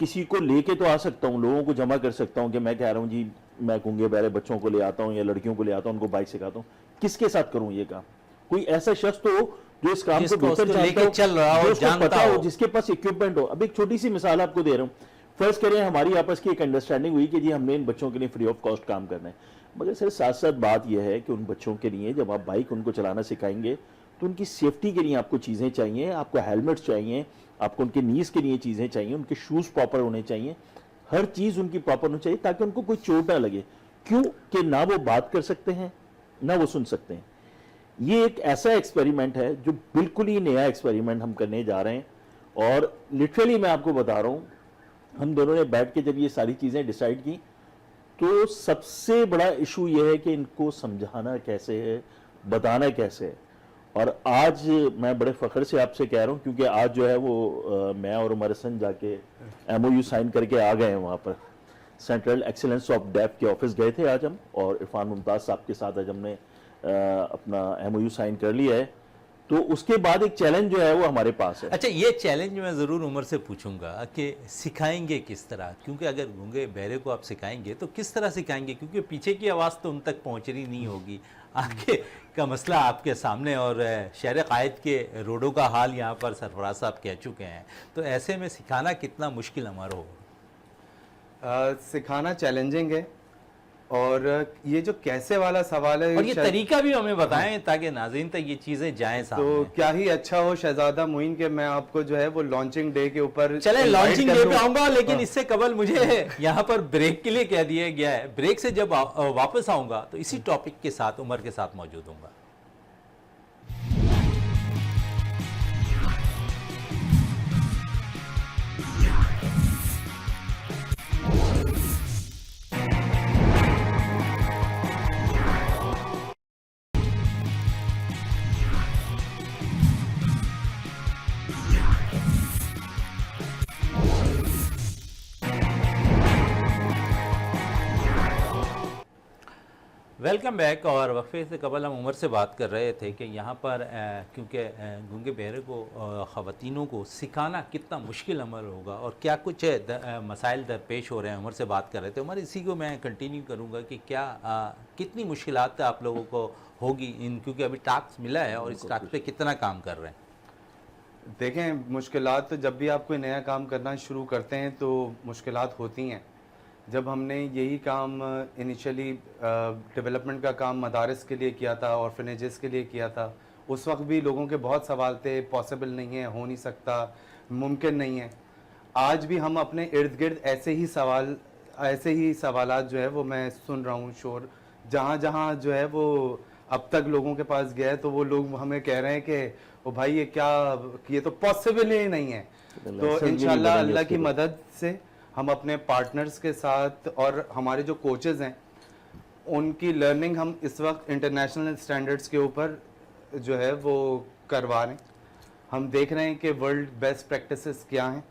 किसी को लेके तो आ सकता हूँ, लोगों को जमा कर सकता हूँ कि मैं कह रहा हूँ जी मैं गूंगे बहरे बच्चों को ले आता हूँ या लड़कियों को ले आता हूँ, उनको बाइक सिखाता हूँ। किसके साथ करूँ ये काम? कोई ऐसा शख्स तो हो जो इस काम को जिसको बेहतर उसको जानता लेके हो, चल रहा हो, जो उसको जानता पता हो, हो। जिसके पास इक्विपमेंट हो। अब एक छोटी सी मिसाल आपको दे रहा हूँ, फर्ज करें हमारी आपस की एक अंडरस्टैंडिंग हुई कि जी हमने इन बच्चों के लिए फ्री ऑफ कॉस्ट काम करना है, मगर सर साथ साथ बात यह है कि उन बच्चों के लिए जब आप बाइक उनको चलाना सिखाएंगे तो उनकी सेफ्टी के लिए आपको चीज़ें चाहिए, आपको हेलमेट्स चाहिए, आपको उनके नीज के लिए चीज़ें चाहिए, उनके शूज़ प्रॉपर होने चाहिए, हर चीज़ उनकी प्रॉपर होनी चाहिए ताकि उनको कोई चोट ना लगे। क्यों कि ना वो बात कर सकते हैं ना वो सुन सकते हैं। ये एक ऐसा एक्सपेरिमेंट है जो बिल्कुल ही नया एक्सपेरिमेंट हम करने जा रहे हैं और लिटरली मैं आपको बता रहा हूँ, हम दोनों ने बैठ के जब ये सारी चीज़ें डिसाइड की तो सबसे बड़ा इशू ये है कि इनको समझाना कैसे है, बताना कैसे है। और आज मैं बड़े फ़ख्र से आपसे कह रहा हूँ क्योंकि आज जो है वो मैं और उमर हसन जाके MOU साइन करके आ गए हैं वहाँ पर। सेंट्रल एक्सीलेंस ऑफ डेफ के ऑफिस गए थे आज हम, और इरफान मुमताज़ साहब के साथ आज हमने अपना MOU साइन कर लिया है। तो उसके बाद एक चैलेंज जो है वो हमारे पास है। अच्छा, ये चैलेंज मैं ज़रूर उमर से पूछूंगा कि सिखाएंगे किस तरह, क्योंकि अगर गूंगे बहरे को आप सिखाएंगे तो किस तरह सिखाएंगे, क्योंकि पीछे की आवाज़ तो उन तक पहुंच रही नहीं होगी। आगे का मसला आपके सामने, और शहर कायद के रोडों का हाल यहाँ पर सरफराज साहब कह चुके हैं। तो ऐसे में सिखाना कितना मुश्किल हमारा होगा? सिखाना चैलेंजिंग है, और ये जो कैसे वाला सवाल है और ये तरीका भी हमें बताएं ताकि नाज़रीन तक ये चीज़ें जाएं सामने। तो क्या ही अच्छा हो शहजादा मोइन के मैं आपको जो है वो लॉन्चिंग डे के ऊपर चले invite लॉन्चिंग कर डे लूं। पे आऊंगा, लेकिन इससे कबल मुझे यहाँ पर ब्रेक के लिए कह दिया गया है। ब्रेक से जब वापस आऊंगा तो इसी टॉपिक के साथ उमर के साथ मौजूद हूंगा। Welcome back. और वक्फे से कबल हम उमर से बात कर रहे थे कि यहाँ पर क्योंकि गूंगे बहरे को ख़वातीनों को सिखाना कितना मुश्किल अमल होगा और क्या कुछ मसाइल दरपेश हो रहे हैं, उमर से बात कर रहे थे। उमर, इसी को मैं कंटिन्यू करूँगा कि क्या कितनी मुश्किलात आप लोगों को होगी क्योंकि अभी टास्क मिला है और इस टास्क पे कितना काम कर रहे हैं? देखें, मुश्किलात तो जब भी आप कोई नया काम करना शुरू करते हैं तो मुश्किलात होती हैं। जब हमने यही काम इनिशियली डेवलपमेंट का काम मदारस के लिए किया था, ऑर्फनेजेस के लिए किया था, उस वक्त भी लोगों के बहुत सवाल थे, पॉसिबल नहीं है, हो नहीं सकता, मुमकिन नहीं है। आज भी हम अपने इर्द गिर्द ऐसे ही सवालात जो है वो मैं सुन रहा हूँ शोर, जहाँ जहाँ जो है वो अब तक लोगों के पास गया है तो वो लोग हमें कह रहे हैं कि ओ भाई ये तो पॉसिबल ही नहीं है। तो इंशाल्लाह अल्लाह की मदद से हम अपने पार्टनर्स के साथ और हमारे जो कोचेज़ हैं उनकी लर्निंग हम इस वक्त इंटरनेशनल स्टैंडर्ड्स के ऊपर जो है वो करवा रहे हैं। हम देख रहे हैं कि वर्ल्ड बेस्ट प्रैक्टिसेस क्या हैं,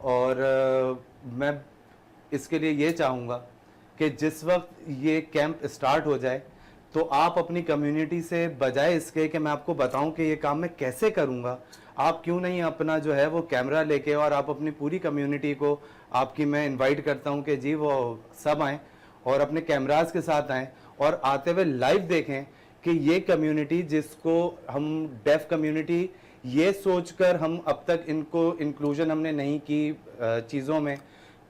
और मैं इसके लिए ये चाहूँगा कि जिस वक्त ये कैंप स्टार्ट हो जाए तो आप अपनी कम्युनिटी से, बजाय इसके कि मैं आपको बताऊं कि ये काम मैं कैसे करूंगा, आप क्यों नहीं अपना जो है वो कैमरा लेके और आप अपनी पूरी कम्युनिटी को, आपकी मैं इनवाइट करता हूं कि जी वो सब आएँ और अपने कैमरास के साथ आएँ और आते हुए लाइव देखें कि ये कम्युनिटी जिसको हम डेफ कम्युनिटी ये सोचकर हम अब तक इनको इंक्लूजन हमने नहीं की चीज़ों में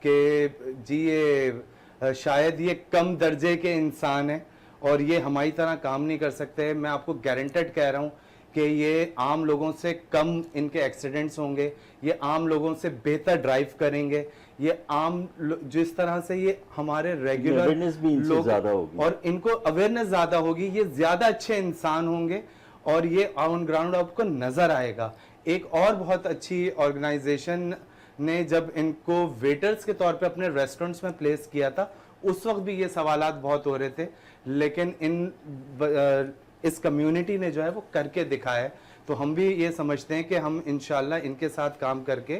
कि जी ये शायद ये कम दर्जे के इंसान हैं और ये हमारी तरह काम नहीं कर सकते। मैं आपको गारंटेड कह रहा हूँ कि ये आम लोगों से कम इनके एक्सीडेंट्स होंगे, ये आम लोगों से बेहतर ड्राइव करेंगे, ये आम जिस तरह से ये हमारे रेगुलर लोग ज़्यादा होगी और इनको अवेयरनेस ज़्यादा होगी, ये ज़्यादा अच्छे इंसान होंगे और ये ऑन ग्राउंड आपको नज़र आएगा। एक और बहुत अच्छी ऑर्गेनाइजेशन ने जब इनको वेटर्स के तौर पे अपने रेस्टोरेंट्स में प्लेस किया था, उस वक्त भी ये सवालात बहुत हो रहे थे, लेकिन इस कम्युनिटी ने जो है वो करके दिखाया है। तो हम भी ये समझते हैं कि हम इंशाल्लाह इनके साथ काम करके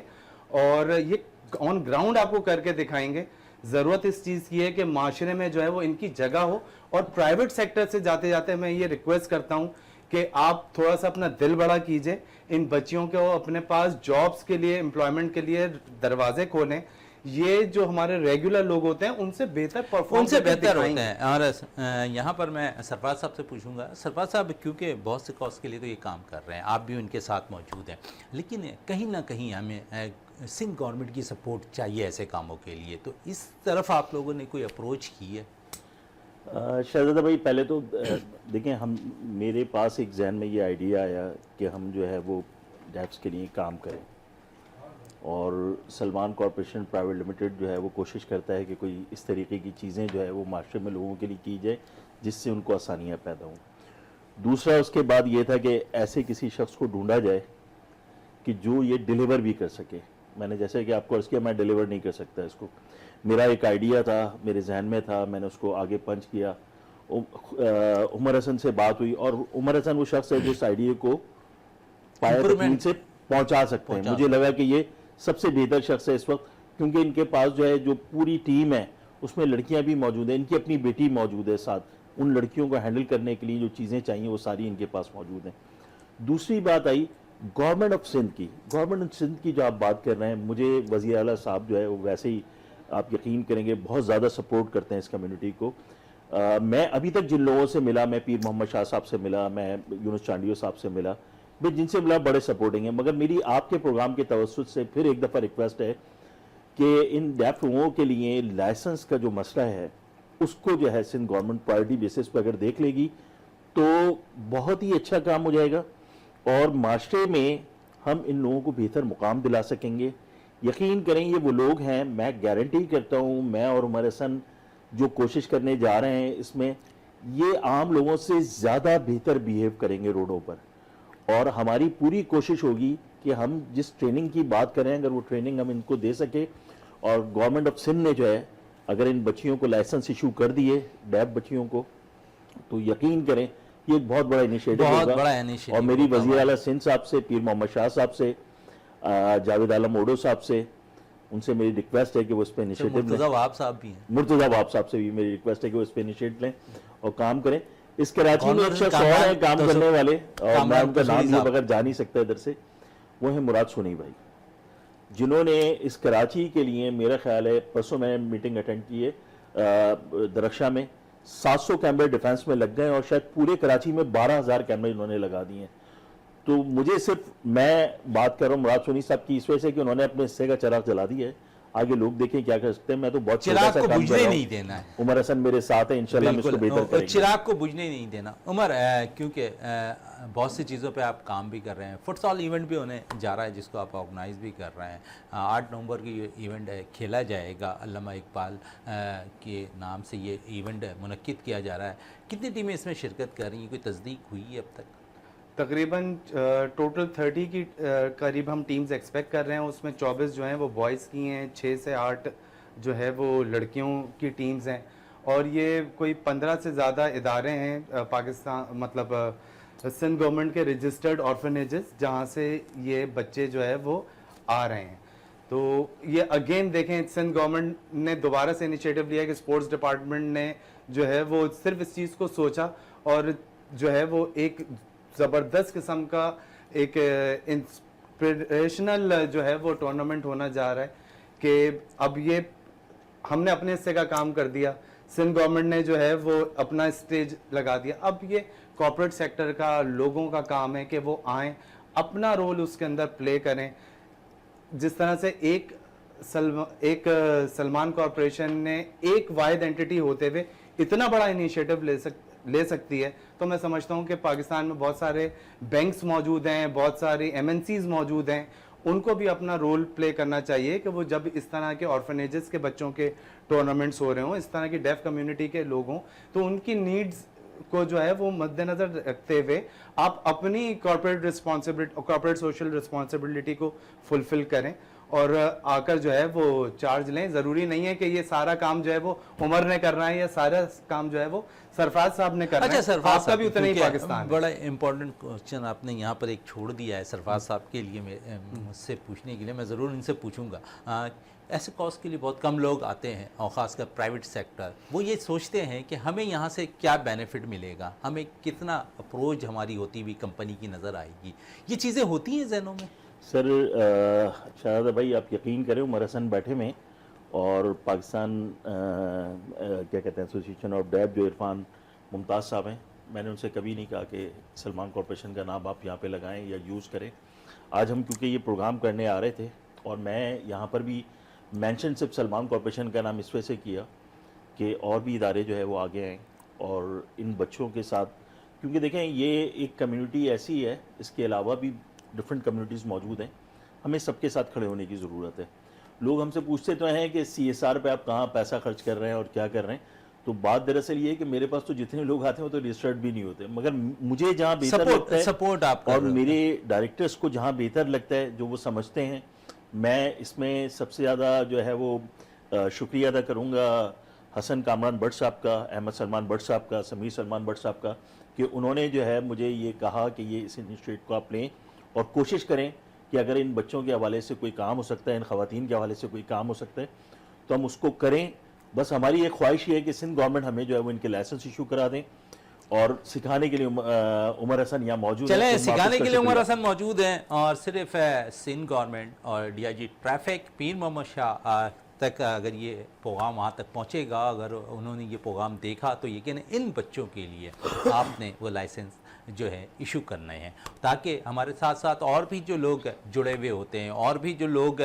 और ये ऑन ग्राउंड आपको करके दिखाएंगे ज़रूरत इस चीज़ की है कि माशरे में जो है वो इनकी जगह हो। और प्राइवेट सेक्टर से जाते जाते मैं ये रिक्वेस्ट करता हूँ कि आप थोड़ा सा अपना दिल बड़ा कीजिए, इन बच्चियों को अपने पास जॉब्स के लिए, एम्प्लॉयमेंट के लिए दरवाजे खोलें। ये जो हमारे रेगुलर लोग होते हैं उनसे बेहतर परफॉर्म उनसे बेहतर होते हैं। और यहाँ पर मैं सरफराज साहब से पूछूंगा, सरफराज साहब क्योंकि बहुत से कॉज के लिए तो ये काम कर रहे हैं, आप भी उनके साथ मौजूद हैं, लेकिन कहीं ना कहीं हमें सिंध गवर्नमेंट की सपोर्ट चाहिए ऐसे कामों के लिए, तो इस तरफ आप लोगों ने कोई अप्रोच की है? शहजादा भाई, पहले तो देखें, हम मेरे पास एक जहन में ये आइडिया आया कि हम जो है वो डेफ्स के लिए काम करें, और सलमान कॉरपोरेशन प्राइवेट लिमिटेड जो है वो कोशिश करता है कि कोई इस तरीके की चीज़ें जो है वो माशरे में लोगों के लिए की जाए जिससे उनको आसानियाँ पैदा हों। दूसरा उसके बाद ये था कि ऐसे किसी शख्स को ढूंढा जाए कि जो ये डिलीवर भी कर सके। मैंने जैसे कि आपको अर्ज़ किया, मैं डिलीवर नहीं कर सकता इसको, मेरा एक आइडिया था, मेरे जहन में था, मैंने उसको आगे पंच किया। उमर हसन से बात हुई, और उमर हसन वो शख्स है जो इस आइडिया को पाया से पहुंचा सकते हैं। मुझे लगा कि ये सबसे बेहतर शख्स है इस वक्त, क्योंकि इनके पास जो है जो पूरी टीम है उसमें लड़कियां भी मौजूद हैं, इनकी अपनी बेटी मौजूद है साथ, उन लड़कियों को हैंडल करने के लिए जो चीज़ें चाहिए वो सारी इनके पास मौजूद हैं। दूसरी बात आई गवर्नमेंट ऑफ सिंध की। गवर्नमेंट ऑफ सिंध की जो आप बात कर रहे हैं, मुझे वज़ीर आला साहब जो है वो वैसे ही आप यकीन करेंगे बहुत ज़्यादा सपोर्ट करते हैं इस कम्युनिटी को। मैं अभी तक जिन लोगों से मिला, मैं पीर मोहम्मद शाह साहब से मिला, मैं यूनुस चांडियो साहब से मिला, मैं जिनसे मिला बड़े सपोर्टिंग है। मगर मेरी आपके प्रोग्राम के तवज्जुह से फिर एक दफ़ा रिक्वेस्ट है कि इन डेफ लोगों के लिए लाइसेंस का जो मसला है उसको जो है सिंध गवर्नमेंट प्रायोरिटी बेसिस पर अगर देख लेगी तो बहुत ही अच्छा काम हो जाएगा, और माशरे में हम इन लोगों को बेहतर मुकाम दिला सकेंगे। यकीन करें ये वो लोग हैं, मैं गारंटी करता हूँ, मैं और उमर हसन जो कोशिश करने जा रहे हैं इसमें, ये आम लोगों से ज़्यादा बेहतर बिहेव करेंगे रोडों पर। और हमारी पूरी कोशिश होगी कि हम जिस ट्रेनिंग की बात करें, अगर वो ट्रेनिंग हम इनको दे सके, और गवर्नमेंट ऑफ सिंध ने जो है अगर इन बच्चियों को लाइसेंस इशू कर दिए, डेफ बच्चियों को, तो यकीन करें ये एक बहुत बड़ा इनिशिएटिव होगा। और मेरी वज़ीर आला सिंध साहब से, पीर मोहम्मद शाह साहब से, जावेद आलम ओडो साहब से, उनसे मेरी रिक्वेस्ट है कि वो इस पर इनिशिएटिव लें। मुर्तज़ा वाब साहब से भी मेरी रिक्वेस्ट है कि वो इस पर इनिशिएटिव लें और काम करें। इस कराची में एक शख्स और है काम करने वाले, और मैं उनका नाम ये बगैर जा नहीं सकता इधर से, वो है मुराद सोनी भाई, जिन्होंने इस कराची के लिए, मेरा ख्याल है परसों मैंने मीटिंग अटेंड की है दरख्शा में, 700 कैमरे डिफेंस में लग गए, और शायद पूरे कराची में 12,000 कैमरे इन्होंने लगा दिए हैं। तो मुझे सिर्फ, मैं बात कर रहा हूँ मुराद सोनी साहब की इस वजह से कि उन्होंने अपने हिस्से का चिराग जला दिया है, आगे लोग देखें क्या कर सकते हैं। मैं तो बहुत चिराग को बुझने नहीं देना है। उमर हसन मेरे साथ है, इंशाल्लाह हम इसको बेहतर करेंगे। चिराग को बुझने नहीं देना। उमर, क्योंकि बहुत सी चीज़ों पे आप काम भी कर रहे हैं, फुटसॉल इवेंट भी होने जा रहा है जिसको आप ऑर्गेनाइज भी कर रहे हैं, 8 नवंबर की ये इवेंट है, खेला जाएगा, अल्लामा इकबाल के नाम से ये इवेंट मुनक्किद किया जा रहा है। कितनी टीमें इसमें शिरकत कर रही हैं, कोई तस्दीक हुई है अब तक? तकरीबन टोटल 30 की करीब हम टीम्स एक्सपेक्ट कर रहे हैं। उसमें 24 जो हैं वो बॉयज़ की हैं, 6 से 8 जो है वो लड़कियों की टीम्स हैं, और ये कोई 15 से ज़्यादा इदारे हैं पाकिस्तान, मतलब सिंध गवर्नमेंट के रजिस्टर्ड ऑर्फनेजेस, जहाँ से ये बच्चे जो है वो आ रहे हैं। तो ये अगेन देखें, सिंध गवर्नमेंट ने दोबारा से इनिशिएटिव लिया कि स्पोर्ट्स डिपार्टमेंट ने जो है वो सिर्फ इस चीज़ को सोचा, और जो है वो एक ज़बरदस्त किस्म का एक इंस्पिरेशनल जो है वो टूर्नामेंट होना जा रहा है कि अब ये हमने अपने हिस्से का काम कर दिया, सिंध गवर्नमेंट ने जो है वो अपना स्टेज लगा दिया, अब ये कॉर्पोरेट सेक्टर का, लोगों का काम है कि वो आएँ, अपना रोल उसके अंदर प्ले करें। जिस तरह से एक सलमान कॉर्पोरेशन ने एक वाहिद एंटिटी होते हुए इतना बड़ा इनिशिएटिव ले सकती है, तो मैं समझता हूं कि पाकिस्तान में बहुत सारे बैंक्स मौजूद हैं, बहुत सारी MNCs मौजूद हैं, उनको भी अपना रोल प्ले करना चाहिए कि वो जब इस तरह के ऑर्फनेजेस के बच्चों के टूर्नामेंट्स हो रहे हों, इस तरह की डेफ कम्युनिटी के लोग हों, तो उनकी नीड्स को जो है वो मद्देनजर रखते हुए आप अपनी corporate responsibility, corporate social responsibility को फुलफिल करें। और आकर जो है वो चार्ज लें। ज़रूरी नहीं है कि ये सारा काम जो है वो उमर ने करना है या सारा काम जो है वो सरफराज साहब ने करना अच्छा है। सरफराज आपका भी उतना ही क्योंकि पाकिस्तान है। बड़ा इंपॉर्टेंट क्वेश्चन आपने यहाँ पर एक छोड़ दिया है सरफराज साहब के लिए, मुझसे पूछने के लिए मैं ज़रूर इनसे पूछूंगा। ऐसे कॉज के लिए बहुत कम लोग आते हैं और ख़ासकर प्राइवेट सेक्टर, वो ये सोचते हैं कि हमें यहाँ से क्या बेनिफिट मिलेगा, हमें कितना अप्रोच हमारी होती हुई कंपनी की नज़र आएगी, ये चीज़ें होती हैं जहनों में? सर शाहजादा भाई आप यकीन करें, उमर हसन बैठे में और पाकिस्तान क्या कहते हैं एसोसिएशन ऑफ डैब जो इरफान मुमताज़ साहब हैं, मैंने उनसे कभी नहीं कहा कि सलमान कॉरपोरेशन का नाम आप यहाँ पे लगाएं या यूज़ करें। आज हम क्योंकि ये प्रोग्राम करने आ रहे थे और मैं यहाँ पर भी मेंशन सिर्फ सलमान कॉरपोरेशन का नाम इस वजह से किया कि और भी इदारे जो है वो आगे आएँ और इन बच्चों के साथ, क्योंकि देखें ये एक कम्युनिटी ऐसी है, इसके अलावा भी डिफरेंट कम्युनिटीज़ मौजूद हैं, हमें सबके साथ खड़े होने की ज़रूरत है। लोग हमसे पूछते तो हैं कि CSR पे आप कहाँ पैसा खर्च कर रहे हैं और क्या कर रहे हैं, तो बात दरअसल ये है कि मेरे पास तो जितने लोग आते हैं वो तो रजिस्टर्ड भी नहीं होते, मगर मुझे जहाँ बेहतर लगता है सपोर्ट आप और मेरे डायरेक्टर्स को जहाँ बेहतर लगता है, जो वो समझते हैं, मैं इसमें सबसे ज़्यादा जो है वो शुक्रिया अदा करूँगा हसन कामरान भट्ट साहब का, अहमद सलमान भट्ट साहब का, समीर सलमान भट्ट साहब का, कि उन्होंने जो है मुझे ये कहा कि ये इस इनिशिएटिव को आप लें और कोशिश करें कि अगर इन बच्चों के हवाले से कोई काम हो सकता है, इन ख़वातीन के हवाले से कोई काम हो सकता है तो हम उसको करें। बस हमारी एक ख्वाहिश ये है कि सिंध गवर्नमेंट हमें जो है वो इनके लाइसेंस इशू करा दें और सिखाने के लिए उमर हसन यहाँ मौजूद है। चले तो सिखाने के लिए उमर शुक्रिया। हसन मौजूद हैं और सिर्फ सिंध गवर्नमेंट और DIG ट्रैफिक पीर मोहम्मद शाह तक अगर ये प्रोग्राम वहाँ तक पहुँचेगा, अगर उन्होंने ये प्रोग्राम देखा तो यकीन इन बच्चों के लिए आपने वो लाइसेंस जो है इशू करने हैं, ताकि हमारे साथ साथ और भी जो लोग जुड़े हुए होते हैं और भी जो लोग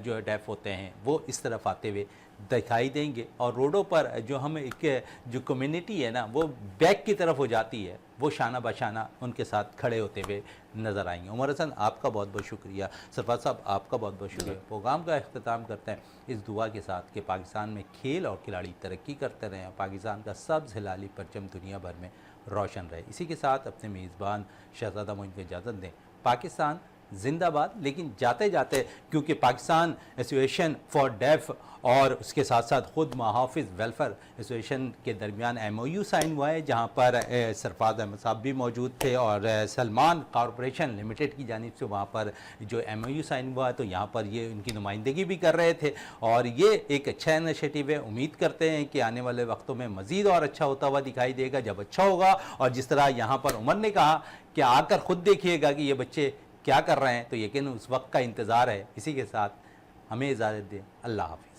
जो डेफ होते हैं वो इस तरफ आते हुए दिखाई देंगे और रोडों पर जो हम एक जो कम्युनिटी है ना वो बैक की तरफ हो जाती है, वो शाना बशाना उनके साथ खड़े होते हुए नज़र आएंगे। उमर हसन आपका बहुत बहुत शुक्रिया, सरफराज साहब आपका बहुत बहुत शुक्रिया। प्रोग्राम का अख्ताम करते हैं इस दुआ के साथ कि पाकिस्तान में खेल और खिलाड़ी तरक्की करते रहें और पाकिस्तान का सब्ज़ हिलाली परचम दुनिया भर में रोशन रहे। इसी के साथ अपने मेज़बान शहजादा मोइन को इजाज़त दें। पाकिस्तान जिंदाबाद। लेकिन जाते जाते क्योंकि पाकिस्तान एसोसिएशन फॉर डेफ और उसके साथ साथ ख़ुद महाफिज वेलफेयर एसोसिएशन के दरमियान MOU साइन हुआ है, जहां पर सरफराज अहमद साहब भी मौजूद थे और सलमान कॉरपोरेशन लिमिटेड की जानिब से वहां पर जो MOU साइन हुआ है तो यहाँ पर ये उनकी नुमाइंदगी भी कर रहे थे और ये एक अच्छा इनिशिएटिव है। उम्मीद करते हैं कि आने वाले वक्तों में मज़ीद और अच्छा होता हुआ दिखाई देगा जब अच्छा होगा। और जिस तरह यहाँ पर उमर ने कहा कि आकर ख़ुद देखिएगा कि ये बच्चे क्या कर रहे हैं, तो यकीन उस वक्त का इंतज़ार है। इसी के साथ हमें इजाज़त दें। अल्लाह हाफ़िज़।